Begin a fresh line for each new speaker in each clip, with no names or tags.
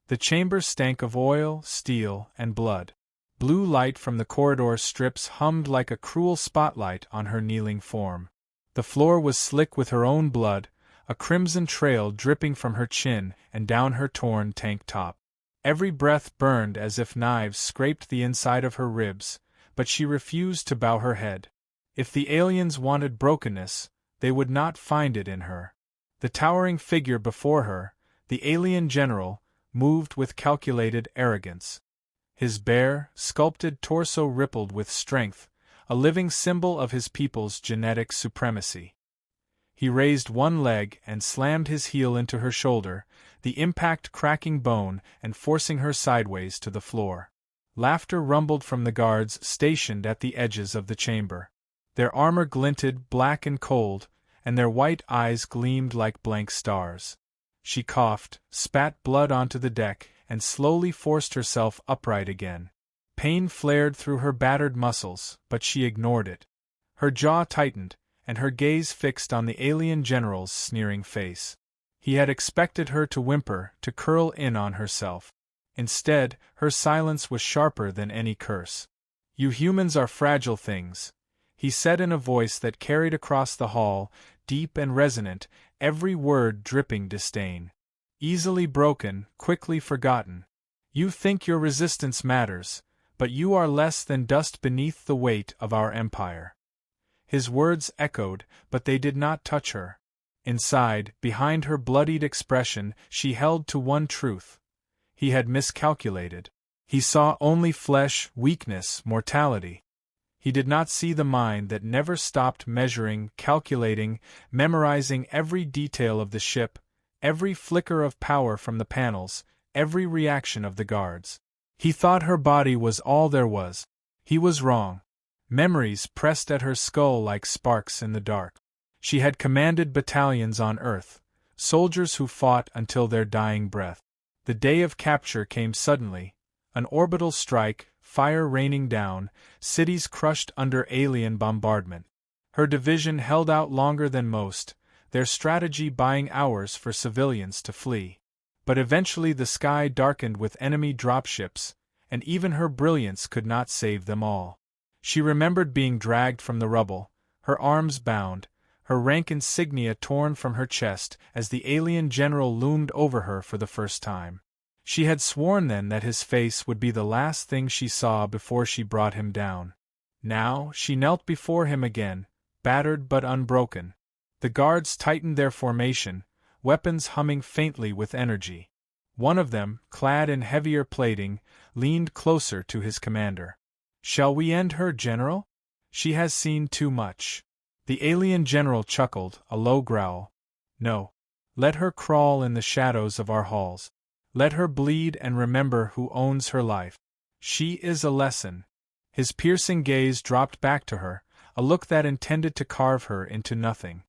The chamber stank of oil, steel, and blood. Blue light from the corridor strips hummed like a cruel spotlight on her kneeling form. The floor was slick with her own blood, a crimson trail dripping from her chin and down her torn tank top. Every breath burned as if knives scraped the inside of her ribs, but she refused to bow her head. If the aliens wanted brokenness, they would not find it in her. The towering figure before her, the alien general, moved with calculated arrogance. His bare, sculpted torso rippled with strength, a living symbol of his people's genetic supremacy. He raised one leg and slammed his heel into her shoulder, the impact cracking bone and forcing her sideways to the floor. Laughter rumbled from the guards stationed at the edges of the chamber. Their armor glinted black and cold, and their white eyes gleamed like blank stars. She coughed, spat blood onto the deck, and slowly forced herself upright again. Pain flared through her battered muscles, but she ignored it. Her jaw tightened, and her gaze fixed on the alien general's sneering face. He had expected her to whimper, to curl in on herself. Instead, her silence was sharper than any curse. "You humans are fragile things," he said in a voice that carried across the hall, deep and resonant, every word dripping disdain. "Easily broken, quickly forgotten. You think your resistance matters, but you are less than dust beneath the weight of our empire." His words echoed, but they did not touch her. Inside, behind her bloodied expression, she held to one truth. He had miscalculated. He saw only flesh, weakness, mortality. He did not see the mind that never stopped measuring, calculating, memorizing every detail of the ship, every flicker of power from the panels, every reaction of the guards. He thought her body was all there was. He was wrong. Memories pressed at her skull like sparks in the dark. She had commanded battalions on Earth, soldiers who fought until their dying breath. The day of capture came suddenly, an orbital strike, fire raining down, cities crushed under alien bombardment. Her division held out longer than most, their strategy buying hours for civilians to flee. But eventually the sky darkened with enemy dropships, and even her brilliance could not save them all. She remembered being dragged from the rubble, her arms bound, her rank insignia torn from her chest as the alien general loomed over her for the first time. She had sworn then that his face would be the last thing she saw before she brought him down. Now, she knelt before him again, battered but unbroken. The guards tightened their formation, weapons humming faintly with energy. One of them, clad in heavier plating, leaned closer to his commander. "Shall we end her, General? She has seen too much." The alien general chuckled, a low growl. "No. Let her crawl in the shadows of our halls. Let her bleed and remember who owns her life. She is a lesson." His piercing gaze dropped back to her, a look that intended to carve her into nothing.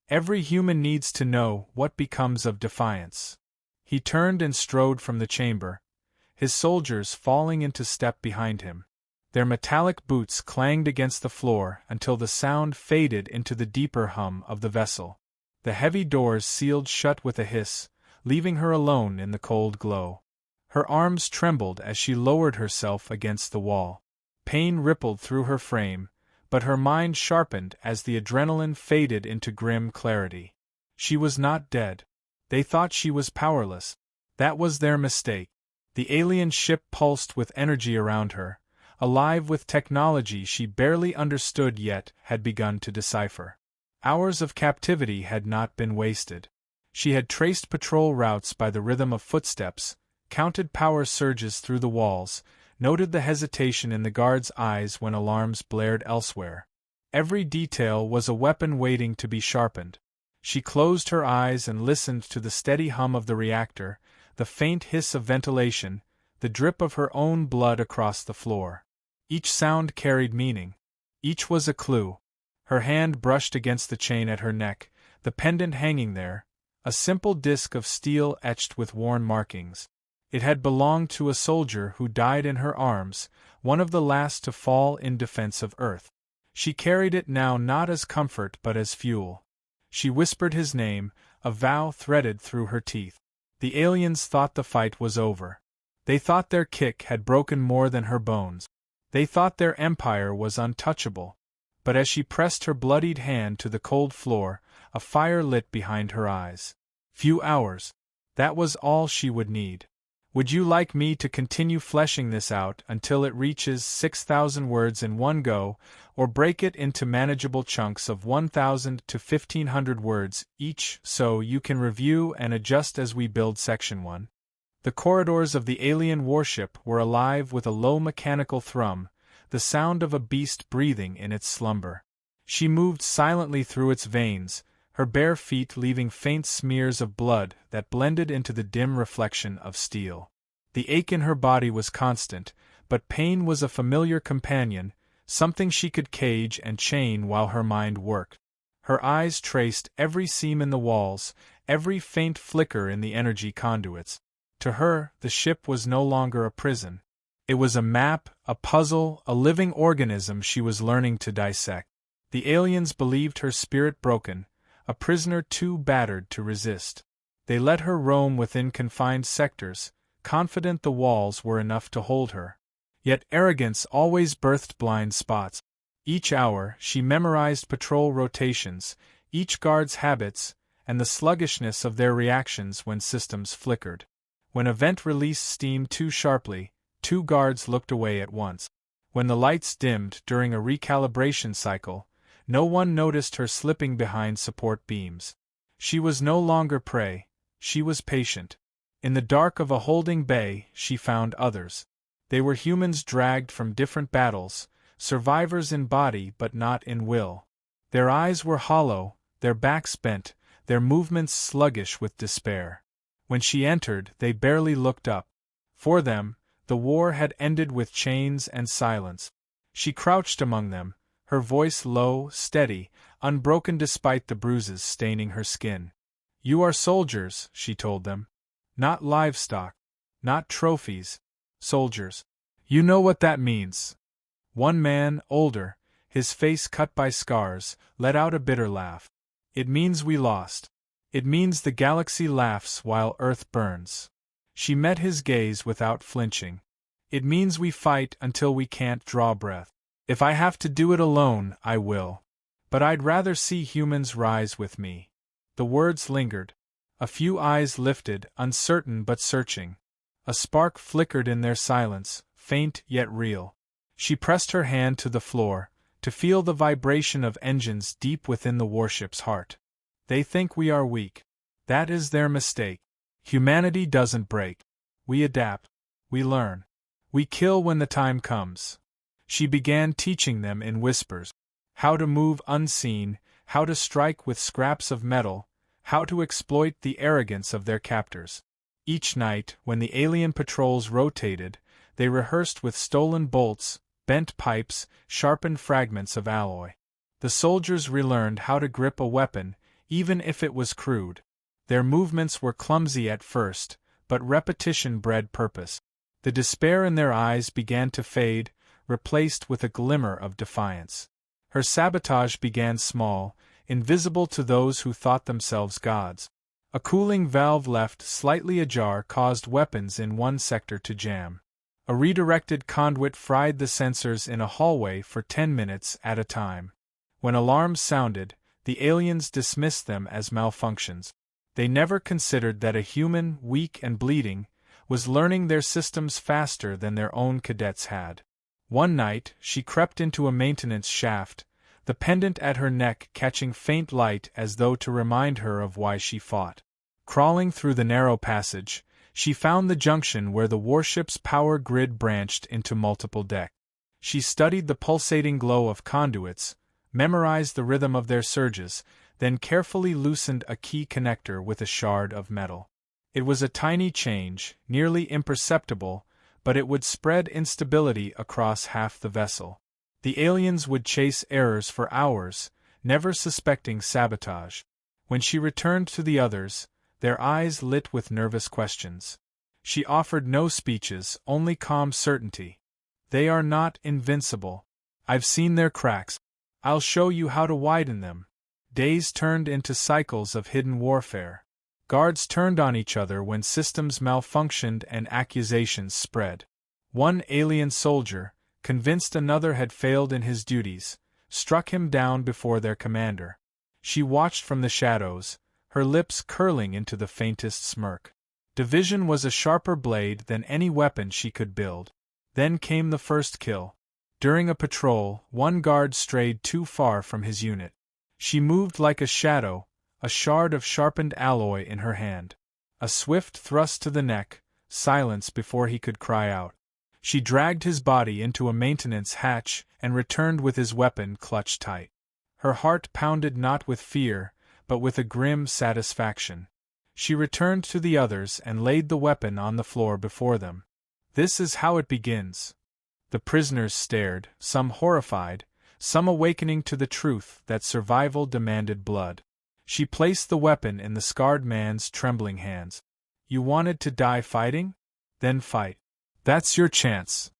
"Every human needs to know what becomes of defiance." He turned and strode from the chamber, his soldiers falling into step behind him. Their metallic boots clanged against the floor until the sound faded into the deeper hum of the vessel. The heavy doors sealed shut with a hiss, leaving her alone in the cold glow. Her arms trembled as she lowered herself against the wall. Pain rippled through her frame, but her mind sharpened as the adrenaline faded into grim clarity. She was not dead. They thought she was powerless. That was their mistake. The alien ship pulsed with energy around her, alive with technology she barely understood yet had begun to decipher. Hours of captivity had not been wasted. She had traced patrol routes by the rhythm of footsteps, counted power surges through the walls, noted the hesitation in the guards' eyes when alarms blared elsewhere. Every detail was a weapon waiting to be sharpened. She closed her eyes and listened to the steady hum of the reactor, the faint hiss of ventilation, the drip of her own blood across the floor. Each sound carried meaning. Each was a clue. Her hand brushed against the chain at her neck, the pendant hanging there, a simple disc of steel etched with worn markings. It had belonged to a soldier who died in her arms, one of the last to fall in defense of Earth. She carried it now not as comfort but as fuel. She whispered his name, a vow threaded through her teeth. The aliens thought the fight was over. They thought their kick had broken more than her bones. They thought their empire was untouchable. But as she pressed her bloodied hand to the cold floor, a fire lit behind her eyes. Few hours. That was all she would need. Would you like me to continue fleshing this out until it reaches 6,000 words in one go, or break it into manageable chunks of 1,000 to 1,500 words each so you can review and adjust as we build Section 1? The corridors of the alien warship were alive with a low mechanical thrum, the sound of a beast breathing in its slumber. She moved silently through its veins, her bare feet leaving faint smears of blood that blended into the dim reflection of steel. The ache in her body was constant, but pain was a familiar companion, something she could cage and chain while her mind worked. Her eyes traced every seam in the walls, every faint flicker in the energy conduits. To her, the ship was no longer a prison. It was a map, a puzzle, a living organism she was learning to dissect. The aliens believed her spirit broken, a prisoner too battered to resist. They let her roam within confined sectors, confident the walls were enough to hold her. Yet arrogance always birthed blind spots. Each hour she memorized patrol rotations, each guard's habits, and the sluggishness of their reactions when systems flickered. When a vent released steam too sharply, 2 guards looked away at once. When the lights dimmed during a recalibration cycle, no one noticed her slipping behind support beams. She was no longer prey, she was patient. In the dark of a holding bay, she found others. They were humans dragged from different battles, survivors in body but not in will. Their eyes were hollow, their backs bent, their movements sluggish with despair. When she entered, they barely looked up. For them, the war had ended with chains and silence. She crouched among them, her voice low, steady, unbroken despite the bruises staining her skin. "You are soldiers," she told them. "Not livestock. Not trophies. Soldiers. You know what that means." One man, older, his face cut by scars, let out a bitter laugh. "It means we lost. It means the galaxy laughs while Earth burns." She met his gaze without flinching. "It means we fight until we can't draw breath. If I have to do it alone, I will. But I'd rather see humans rise with me." The words lingered. A few eyes lifted, uncertain but searching. A spark flickered in their silence, faint yet real. She pressed her hand to the floor, to feel the vibration of engines deep within the warship's heart. "They think we are weak. That is their mistake. Humanity doesn't break. We adapt. We learn. We kill when the time comes." She began teaching them in whispers. How to move unseen, how to strike with scraps of metal, how to exploit the arrogance of their captors. Each night, when the alien patrols rotated, they rehearsed with stolen bolts, bent pipes, sharpened fragments of alloy. The soldiers relearned how to grip a weapon, even if it was crude. Their movements were clumsy at first, but repetition bred purpose. The despair in their eyes began to fade, replaced with a glimmer of defiance. Her sabotage began small, invisible to those who thought themselves gods. A cooling valve left slightly ajar caused weapons in one sector to jam. A redirected conduit fried the sensors in a hallway for 10 minutes at a time. When alarms sounded, the aliens dismissed them as malfunctions. They never considered that a human, weak and bleeding, was learning their systems faster than their own cadets had. One night, she crept into a maintenance shaft, the pendant at her neck catching faint light as though to remind her of why she fought. Crawling through the narrow passage, she found the junction where the warship's power grid branched into multiple decks. She studied the pulsating glow of conduits, memorized the rhythm of their surges, then carefully loosened a key connector with a shard of metal. It was a tiny change, nearly imperceptible, but it would spread instability across half the vessel. The aliens would chase errors for hours, never suspecting sabotage. When she returned to the others, their eyes lit with nervous questions. She offered no speeches, only calm certainty. "They are not invincible. I've seen their cracks. I'll show you how to widen them." Days turned into cycles of hidden warfare. Guards turned on each other when systems malfunctioned and accusations spread. One alien soldier, convinced another had failed in his duties, struck him down before their commander. She watched from the shadows, her lips curling into the faintest smirk. Division was a sharper blade than any weapon she could build. Then came the first kill. During a patrol, one guard strayed too far from his unit. She moved like a shadow, a shard of sharpened alloy in her hand. A swift thrust to the neck, silence before he could cry out. She dragged his body into a maintenance hatch and returned with his weapon clutched tight. Her heart pounded not with fear, but with a grim satisfaction. She returned to the others and laid the weapon on the floor before them. This is how it begins. The prisoners stared, some horrified, some awakening to the truth that survival demanded blood. She placed the weapon in the scarred man's trembling hands. You wanted to die fighting? Then fight. That's your chance.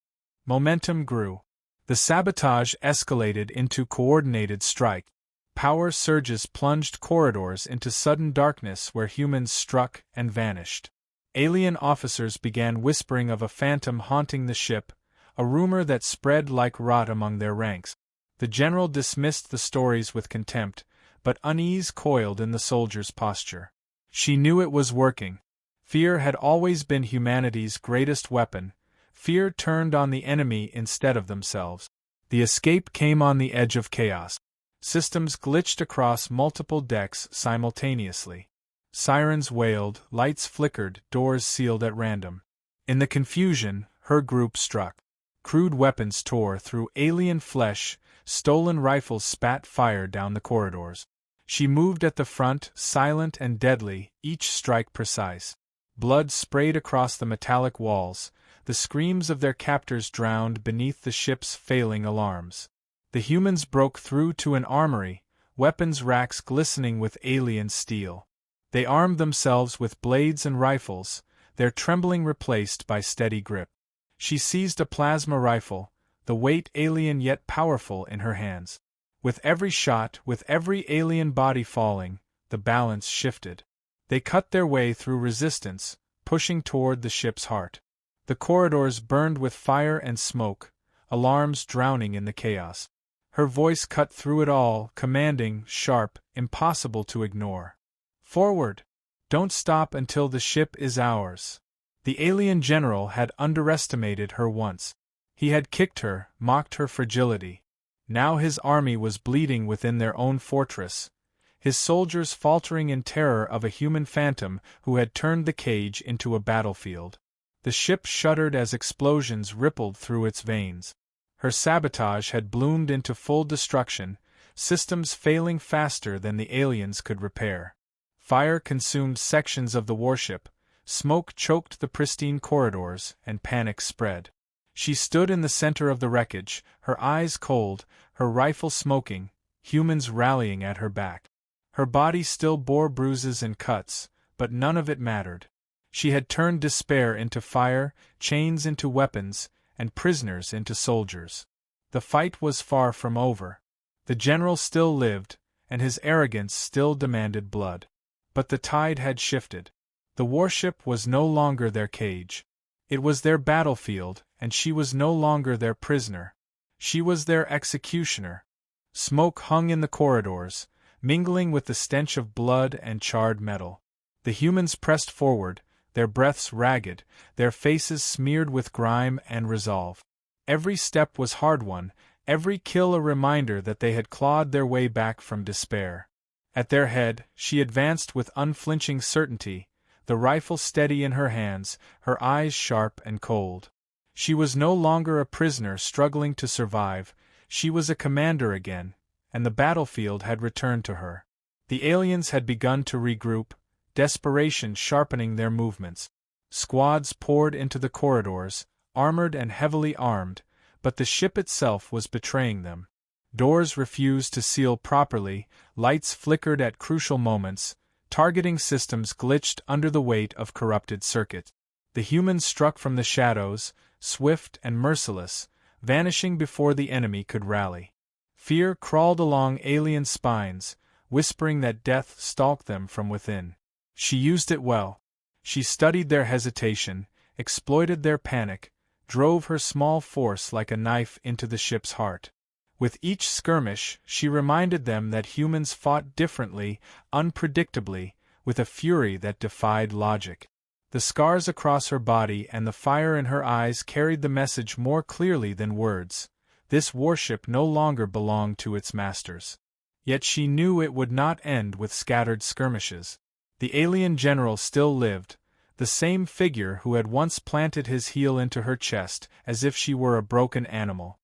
Momentum grew. The sabotage escalated into coordinated strike. Power surges plunged corridors into sudden darkness where humans struck and vanished. Alien officers began whispering of a phantom haunting the ship, a rumor that spread like rot among their ranks. The general dismissed the stories with contempt, but unease coiled in the soldier's posture. She knew it was working. Fear had always been humanity's greatest weapon. Fear turned on the enemy instead of themselves. The escape came on the edge of chaos. Systems glitched across multiple decks simultaneously. Sirens wailed, lights flickered, doors sealed at random. In the confusion, her group struck. Crude weapons tore through alien flesh, stolen rifles spat fire down the corridors. She moved at the front, silent and deadly, each strike precise. Blood sprayed across the metallic walls, the screams of their captors drowned beneath the ship's failing alarms. The humans broke through to an armory, weapons racks glistening with alien steel. They armed themselves with blades and rifles, their trembling replaced by steady grip. She seized a plasma rifle, the weight alien yet powerful in her hands. With every shot, with every alien body falling, the balance shifted. They cut their way through resistance, pushing toward the ship's heart. The corridors burned with fire and smoke, alarms drowning in the chaos. Her voice cut through it all, commanding, sharp, impossible to ignore. Forward! Don't stop until the ship is ours. The alien general had underestimated her once. He had kicked her, mocked her fragility. Now his army was bleeding within their own fortress, his soldiers faltering in terror of a human phantom who had turned the cage into a battlefield. The ship shuddered as explosions rippled through its veins. Her sabotage had bloomed into full destruction, systems failing faster than the aliens could repair. Fire consumed sections of the warship, smoke choked the pristine corridors, and panic spread. She stood in the center of the wreckage, her eyes cold, her rifle smoking, humans rallying at her back. Her body still bore bruises and cuts, but none of it mattered. She had turned despair into fire, chains into weapons, and prisoners into soldiers. The fight was far from over. The general still lived, and his arrogance still demanded blood. But the tide had shifted. The warship was no longer their cage. It was their battlefield, and she was no longer their prisoner. She was their executioner. Smoke hung in the corridors, mingling with the stench of blood and charred metal. The humans pressed forward, their breaths ragged, their faces smeared with grime and resolve. Every step was hard-won, every kill a reminder that they had clawed their way back from despair. At their head, she advanced with unflinching certainty, the rifle steady in her hands, her eyes sharp and cold. She was no longer a prisoner struggling to survive, she was a commander again, and the battlefield had returned to her. The aliens had begun to regroup, desperation sharpening their movements. Squads poured into the corridors, armored and heavily armed, but the ship itself was betraying them. Doors refused to seal properly, lights flickered at crucial moments, targeting systems glitched under the weight of corrupted circuits. The humans struck from the shadows, swift and merciless, vanishing before the enemy could rally. Fear crawled along alien spines, whispering that death stalked them from within. She used it well. She studied their hesitation, exploited their panic, drove her small force like a knife into the ship's heart. With each skirmish, she reminded them that humans fought differently, unpredictably, with a fury that defied logic. The scars across her body and the fire in her eyes carried the message more clearly than words. This warship no longer belonged to its masters. Yet she knew it would not end with scattered skirmishes. The alien general still lived, the same figure who had once planted his heel into her chest as if she were a broken animal.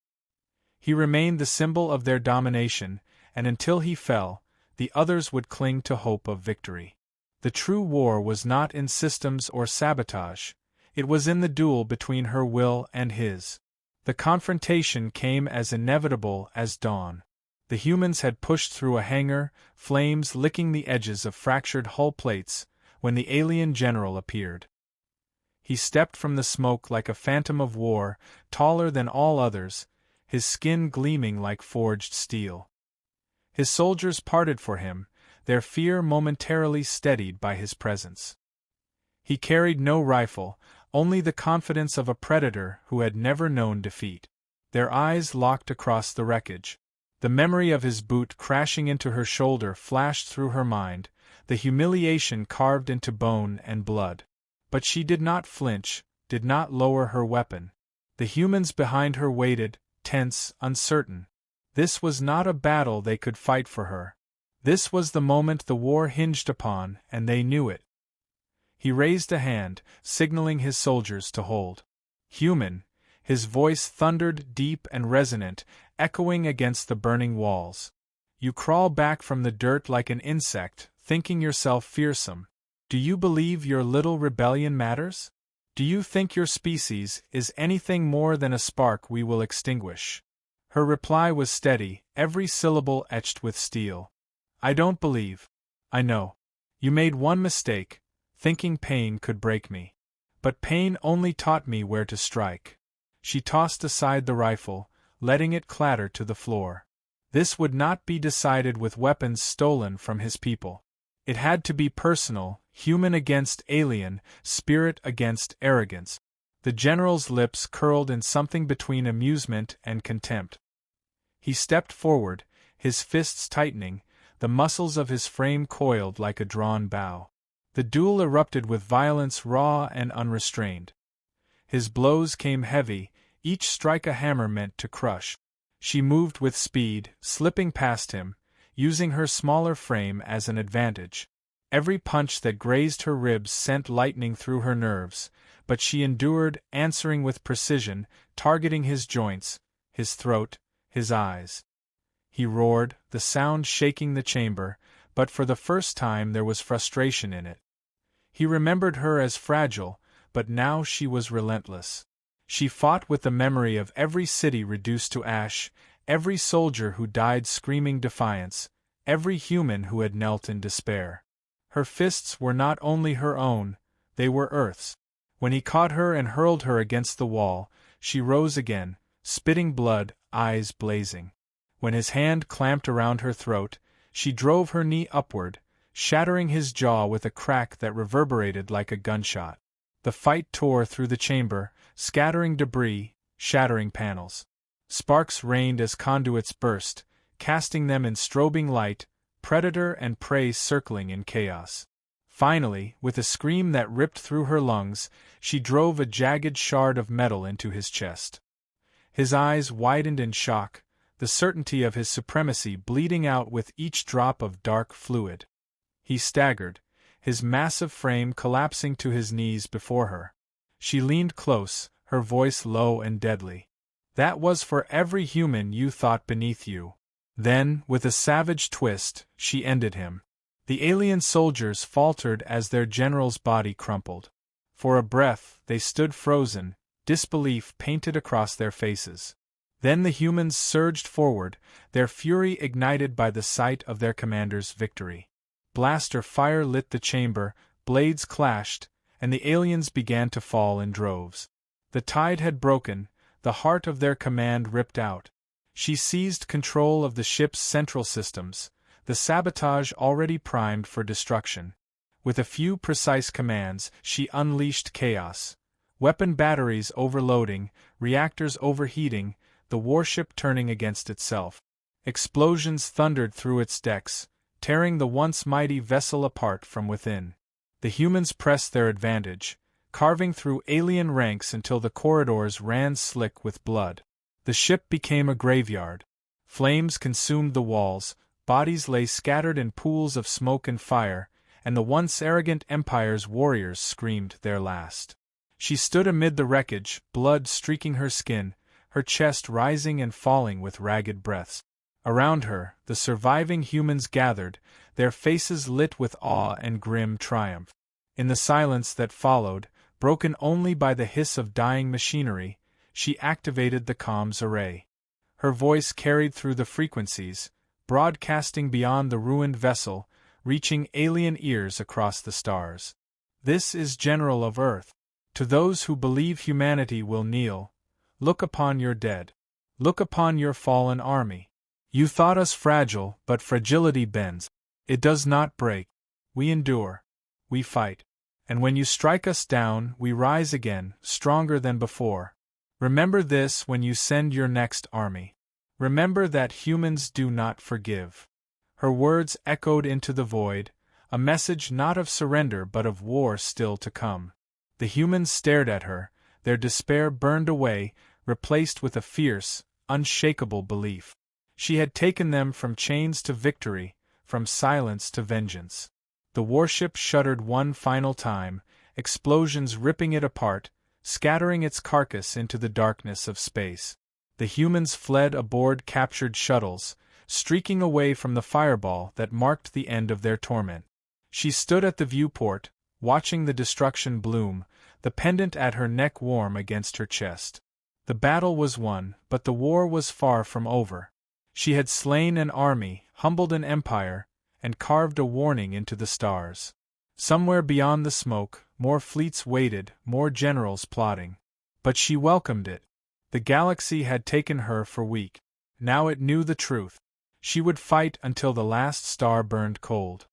He remained the symbol of their domination, and until he fell, the others would cling to hope of victory. The true war was not in systems or sabotage, it was in the duel between her will and his. The confrontation came as inevitable as dawn. The humans had pushed through a hangar, flames licking the edges of fractured hull plates, when the alien general appeared. He stepped from the smoke like a phantom of war, taller than all others, his skin gleaming like forged steel. His soldiers parted for him, their fear momentarily steadied by his presence. He carried no rifle, only the confidence of a predator who had never known defeat. Their eyes locked across the wreckage. The memory of his boot crashing into her shoulder flashed through her mind, the humiliation carved into bone and blood. But she did not flinch, did not lower her weapon. The humans behind her waited, tense, uncertain. This was not a battle they could fight for her. This was the moment the war hinged upon, and they knew it. He raised a hand, signaling his soldiers to hold. Human, his voice thundered deep and resonant, echoing against the burning walls. You crawl back from the dirt like an insect, thinking yourself fearsome. Do you believe your little rebellion matters? Do you think your species is anything more than a spark we will extinguish? Her reply was steady, every syllable etched with steel. I don't believe. I know. You made one mistake, thinking pain could break me. But pain only taught me where to strike. She tossed aside the rifle, letting it clatter to the floor. This would not be decided with weapons stolen from his people. It had to be personal, human against alien, spirit against arrogance. The general's lips curled in something between amusement and contempt. He stepped forward, his fists tightening, the muscles of his frame coiled like a drawn bow. The duel erupted with violence raw and unrestrained. His blows came heavy, each strike a hammer meant to crush. She moved with speed, slipping past him, using her smaller frame as an advantage. Every punch that grazed her ribs sent lightning through her nerves, but she endured, answering with precision, targeting his joints, his throat, his eyes. He roared, the sound shaking the chamber, but for the first time there was frustration in it. He remembered her as fragile, but now she was relentless. She fought with the memory of every city reduced to ash, every soldier who died screaming defiance, every human who had knelt in despair. Her fists were not only her own, they were Earth's. When he caught her and hurled her against the wall, she rose again, spitting blood, eyes blazing. When his hand clamped around her throat, she drove her knee upward, shattering his jaw with a crack that reverberated like a gunshot. The fight tore through the chamber, scattering debris, shattering panels. Sparks rained as conduits burst, casting them in strobing light, predator and prey circling in chaos. Finally, with a scream that ripped through her lungs, she drove a jagged shard of metal into his chest. His eyes widened in shock, the certainty of his supremacy bleeding out with each drop of dark fluid. He staggered, his massive frame collapsing to his knees before her. She leaned close, her voice low and deadly. That was for every human you thought beneath you. Then, with a savage twist, she ended him. The alien soldiers faltered as their general's body crumpled. For a breath, they stood frozen, disbelief painted across their faces. Then the humans surged forward, their fury ignited by the sight of their commander's victory. Blaster fire lit the chamber, blades clashed, and the aliens began to fall in droves. The tide had broken, the heart of their command ripped out. She seized control of the ship's central systems, the sabotage already primed for destruction. With a few precise commands, she unleashed chaos. Weapon batteries overloading, reactors overheating, the warship turning against itself. Explosions thundered through its decks, tearing the once mighty vessel apart from within. The humans pressed their advantage, carving through alien ranks until the corridors ran slick with blood. The ship became a graveyard. Flames consumed the walls, bodies lay scattered in pools of smoke and fire, and the once arrogant Empire's warriors screamed their last. She stood amid the wreckage, blood streaking her skin, her chest rising and falling with ragged breaths. Around her, the surviving humans gathered, their faces lit with awe and grim triumph. In the silence that followed, broken only by the hiss of dying machinery, she activated the comms array. Her voice carried through the frequencies, broadcasting beyond the ruined vessel, reaching alien ears across the stars. This is General of Earth. To those who believe humanity will kneel, look upon your dead. Look upon your fallen army. You thought us fragile, but fragility bends. It does not break. We endure. We fight. And when you strike us down, we rise again, stronger than before. Remember this when you send your next army. Remember that humans do not forgive. Her words echoed into the void, a message not of surrender but of war still to come. The humans stared at her, their despair burned away, replaced with a fierce, unshakable belief. She had taken them from chains to victory, from silence to vengeance. The warship shuddered one final time, explosions ripping it apart, scattering its carcass into the darkness of space. The humans fled aboard captured shuttles, streaking away from the fireball that marked the end of their torment. She stood at the viewport, watching the destruction bloom, the pendant at her neck warm against her chest. The battle was won, but the war was far from over. She had slain an army, humbled an empire, and carved a warning into the stars. Somewhere beyond the smoke, more fleets waited, more generals plotting. But she welcomed it. The galaxy had taken her for weak. Now it knew the truth. She would fight until the last star burned cold.